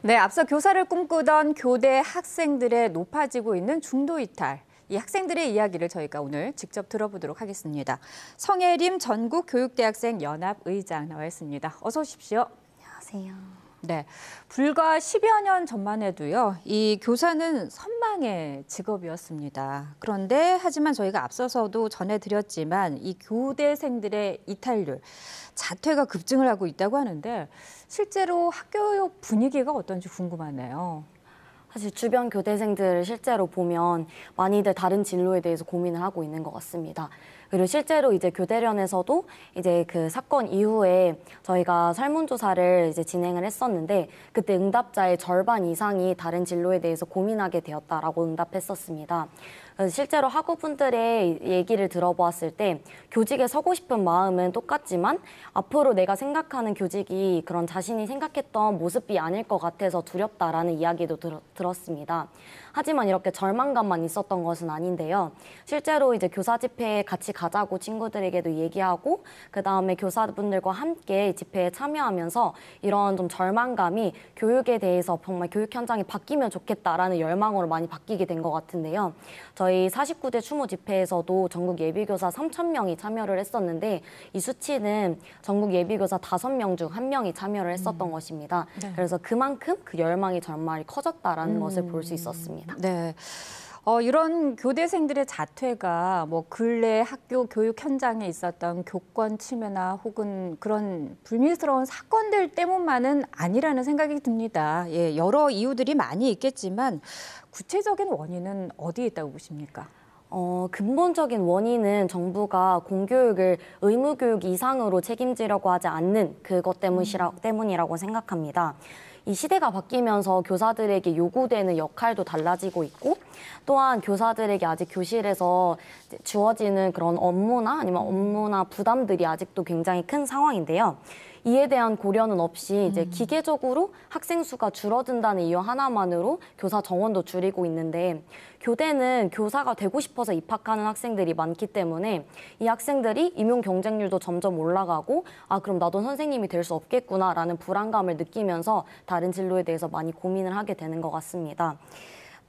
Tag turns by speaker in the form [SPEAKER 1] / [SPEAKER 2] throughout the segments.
[SPEAKER 1] 네, 앞서 교사를 꿈꾸던 교대 학생들의 높아지고 있는 중도 이탈. 이 학생들의 이야기를 저희가 오늘 직접 들어보도록 하겠습니다. 성혜림 전국교육대학생 연합의장 나와 있습니다. 어서 오십시오.
[SPEAKER 2] 안녕하세요.
[SPEAKER 1] 네, 불과 10여 년 전만 해도요, 이 교사는 선망의 직업이었습니다. 그런데 하지만 저희가 앞서서도 전해드렸지만 이 교대생들의 이탈률, 자퇴가 급증을 하고 있다고 하는데 실제로 학교 분위기가 어떤지 궁금하네요.
[SPEAKER 2] 사실 주변 교대생들을 실제로 보면 많이들 다른 진로에 대해서 고민을 하고 있는 것 같습니다. 그리고 실제로 이제 교대련에서도 이제 그 사건 이후에 저희가 설문조사를 이제 진행을 했었는데 그때 응답자의 절반 이상이 다른 진로에 대해서 고민하게 되었다라고 응답했었습니다. 그래서 실제로 학우분들의 얘기를 들어보았을 때 교직에 서고 싶은 마음은 똑같지만 앞으로 내가 생각하는 교직이 그런 자신이 생각했던 모습이 아닐 것 같아서 두렵다라는 이야기도 들었습니다. 하지만 이렇게 절망감만 있었던 것은 아닌데요. 실제로 이제 교사 집회에 같이 가자고 친구들에게도 얘기하고 그다음에 교사분들과 함께 집회에 참여하면서 이런 좀 절망감이 교육에 대해서 정말 교육 현장이 바뀌면 좋겠다라는 열망으로 많이 바뀌게 된 것 같은데요. 저희 49대 추모 집회에서도 전국 예비교사 3,000명이 참여를 했었는데 이 수치는 전국 예비교사 5명 중 1명이 참여를 했었던 것입니다. 네. 그래서 그만큼 그 열망이 정말 커졌다라는 것을 볼 수 있었습니다.
[SPEAKER 1] 네. 이런 교대생들의 자퇴가 뭐 근래 학교 교육 현장에 있었던 교권 침해나 혹은 그런 불미스러운 사건들 때문만은 아니라는 생각이 듭니다. 예, 여러 이유들이 많이 있겠지만 구체적인 원인은 어디에 있다고 보십니까?
[SPEAKER 2] 근본적인 원인은 정부가 공교육을 의무교육 이상으로 책임지려고 하지 않는 그것 때문이라고 생각합니다. 이 시대가 바뀌면서 교사들에게 요구되는 역할도 달라지고 있고 또한 교사들에게 아직 교실에서 주어지는 그런 업무나 부담들이 아직도 굉장히 큰 상황인데요. 이에 대한 고려는 없이 이제 기계적으로 학생 수가 줄어든다는 이유 하나만으로 교사 정원도 줄이고 있는데 교대는 교사가 되고 싶어서 입학하는 학생들이 많기 때문에 이 학생들이 임용 경쟁률도 점점 올라가고 그럼 나도 선생님이 될 수 없겠구나라는 불안감을 느끼면서 다른 진로에 대해서 많이 고민을 하게 되는 것 같습니다.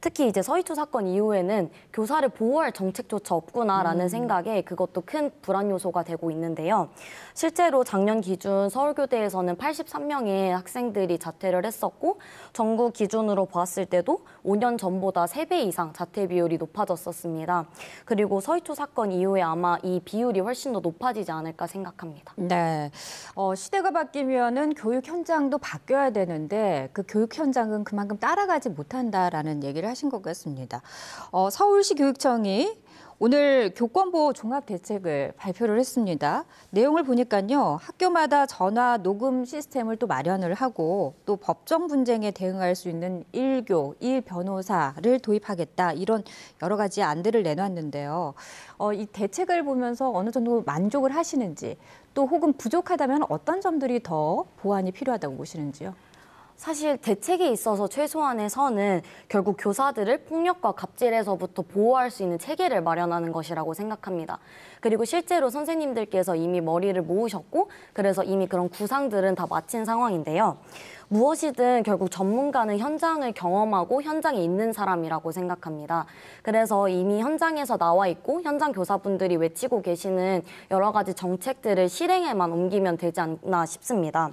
[SPEAKER 2] 특히 이제 서희초 사건 이후에는 교사를 보호할 정책조차 없구나라는 생각에 그것도 큰 불안 요소가 되고 있는데요. 실제로 작년 기준 서울교대에서는 83명의 학생들이 자퇴를 했었고 전국 기준으로 봤을 때도 5년 전보다 3배 이상 자퇴 비율이 높아졌었습니다. 그리고 서희초 사건 이후에 아마 이 비율이 훨씬 더 높아지지 않을까 생각합니다.
[SPEAKER 1] 네, 시대가 바뀌면은 교육 현장도 바뀌어야 되는데 그 교육 현장은 그만큼 따라가지 못한다라는 얘기를 하신 것 같습니다. 서울시 교육청이 오늘 교권보호 종합대책을 발표를 했습니다. 내용을 보니까요, 학교마다 전화 녹음 시스템을 또 마련을 하고 또 법정 분쟁에 대응할 수 있는 1교, 1변호사를 도입하겠다 이런 여러 가지 안들을 내놨는데요. 이 대책을 보면서 어느 정도 만족을 하시는지 또 혹은 부족하다면 어떤 점들이 더 보완이 필요하다고 보시는지요?
[SPEAKER 2] 사실 대책에 있어서 최소한의 선은 결국 교사들을 폭력과 갑질에서부터 보호할 수 있는 체계를 마련하는 것이라고 생각합니다. 그리고 실제로 선생님들께서 이미 머리를 모으셨고 그래서 이미 그런 구상들은 다 마친 상황인데요. 무엇이든 결국 전문가는 현장을 경험하고 현장에 있는 사람이라고 생각합니다. 그래서 이미 현장에서 나와 있고 현장 교사분들이 외치고 계시는 여러 가지 정책들을 실행에만 옮기면 되지 않나 싶습니다.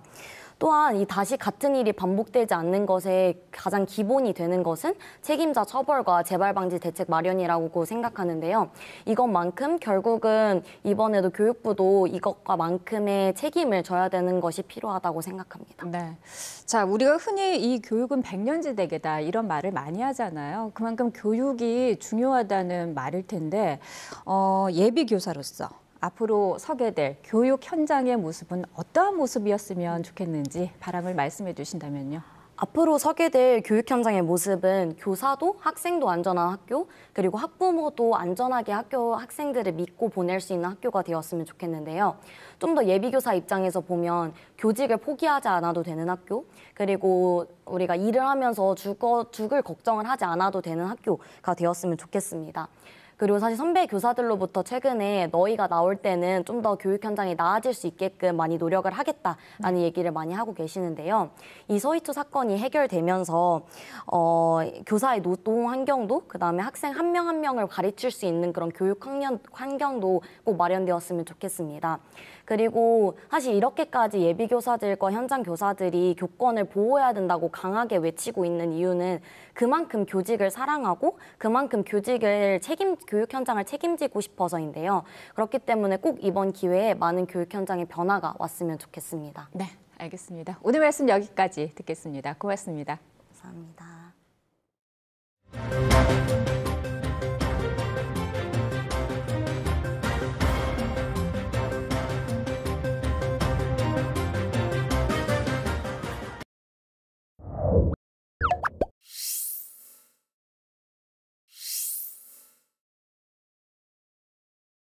[SPEAKER 2] 또한 이 다시 같은 일이 반복되지 않는 것에 가장 기본이 되는 것은 책임자 처벌과 재발 방지 대책 마련이라고 생각하는데요. 이것만큼 결국은 이번에도 교육부도 이것과만큼의 책임을 져야 되는 것이 필요하다고 생각합니다.
[SPEAKER 1] 네. 자, 우리가 흔히 이 교육은 백년지대계다 이런 말을 많이 하잖아요. 그만큼 교육이 중요하다는 말일 텐데 예비 교사로서 앞으로 서게 될 교육 현장의 모습은 어떠한 모습이었으면 좋겠는지 바람을 말씀해 주신다면요.
[SPEAKER 2] 앞으로 서게 될 교육 현장의 모습은 교사도 학생도 안전한 학교, 그리고 학부모도 안전하게 학생들을 믿고 보낼 수 있는 학교가 되었으면 좋겠는데요. 좀 더 예비교사 입장에서 보면 교직을 포기하지 않아도 되는 학교, 그리고 우리가 일을 하면서 죽을 걱정을 하지 않아도 되는 학교가 되었으면 좋겠습니다. 그리고 사실 선배 교사들로부터 최근에 너희가 나올 때는 좀 더 교육 현장이 나아질 수 있게끔 많이 노력을 하겠다라는 얘기를 많이 하고 계시는데요. 이 서희투 사건이 해결되면서 교사의 노동 환경도 그다음에 학생 한 명 한 명을 가르칠 수 있는 그런 교육 환경도 꼭 마련되었으면 좋겠습니다. 그리고 사실 이렇게까지 예비 교사들과 현장 교사들이 교권을 보호해야 된다고 강하게 외치고 있는 이유는 그만큼 교직을 사랑하고 그만큼 교육 현장을 책임지고 싶어서인데요. 그렇기 때문에 꼭 이번 기회에 많은 교육 현장의 변화가 왔으면 좋겠습니다.
[SPEAKER 1] 네, 알겠습니다. 오늘 말씀 여기까지 듣겠습니다. 고맙습니다.
[SPEAKER 2] 감사합니다.